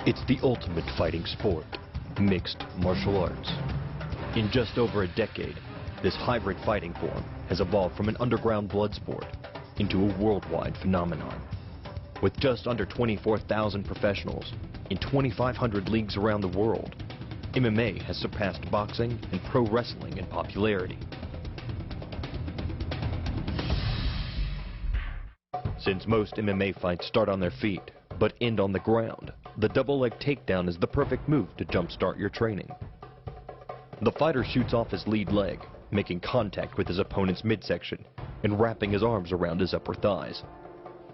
It's the ultimate fighting sport, mixed martial arts. In just over a decade, this hybrid fighting form has evolved from an underground blood sport into a worldwide phenomenon. With just under 24,000 professionals in 2,500 leagues around the world, MMA has surpassed boxing and pro wrestling in popularity. Since most MMA fights start on their feet, but end on the ground, the double leg takedown is the perfect move to jumpstart your training. The fighter shoots off his lead leg, making contact with his opponent's midsection and wrapping his arms around his upper thighs.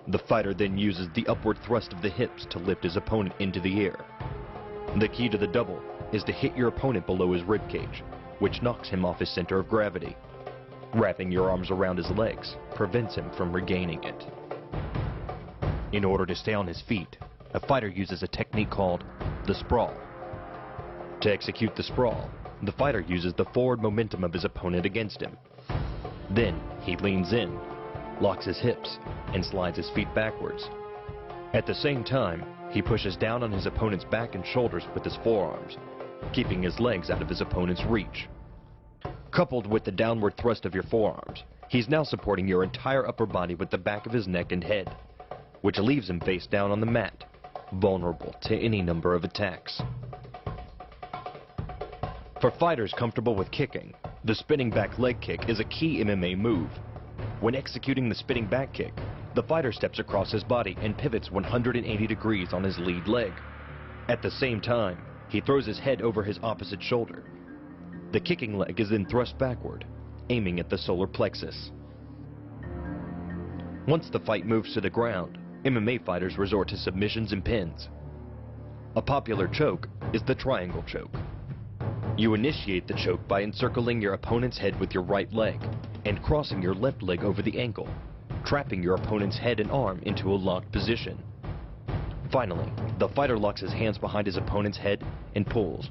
The fighter then uses the upward thrust of the hips to lift his opponent into the air. The key to the double is to hit your opponent below his ribcage, which knocks him off his center of gravity. Wrapping your arms around his legs prevents him from regaining it. In order to stay on his feet, a fighter uses a technique called the sprawl. To execute the sprawl, the fighter uses the forward momentum of his opponent against him. Then he leans in, locks his hips, and slides his feet backwards. At the same time, he pushes down on his opponent's back and shoulders with his forearms, keeping his legs out of his opponent's reach. Coupled with the downward thrust of your forearms, he's now supporting your entire upper body with the back of his neck and head, which leaves him face down on the mat, vulnerable to any number of attacks. For fighters comfortable with kicking, the spinning back leg kick is a key MMA move. When executing the spinning back kick, the fighter steps across his body and pivots 180 degrees on his lead leg. At the same time, he throws his head over his opposite shoulder. The kicking leg is then thrust backward, aiming at the solar plexus. Once the fight moves to the ground, MMA fighters resort to submissions and pins. A popular choke is the triangle choke. You initiate the choke by encircling your opponent's head with your right leg and crossing your left leg over the ankle, trapping your opponent's head and arm into a locked position. Finally, the fighter locks his hands behind his opponent's head and pulls,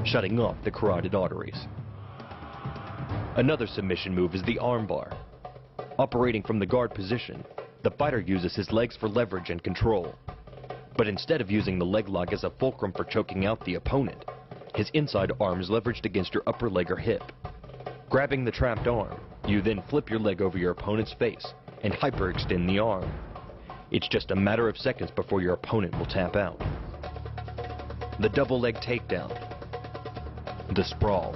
shutting off the carotid arteries. Another submission move is the armbar. Operating from the guard position, the fighter uses his legs for leverage and control. But instead of using the leg lock as a fulcrum for choking out the opponent, his inside arm is leveraged against your upper leg or hip. Grabbing the trapped arm, you then flip your leg over your opponent's face and hyperextend the arm. It's just a matter of seconds before your opponent will tap out. The double leg takedown, the sprawl,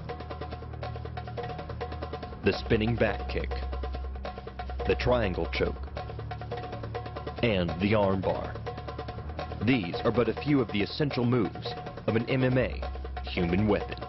the spinning back kick, the triangle choke, and the armbar. These are but a few of the essential moves of an MMA human weapon.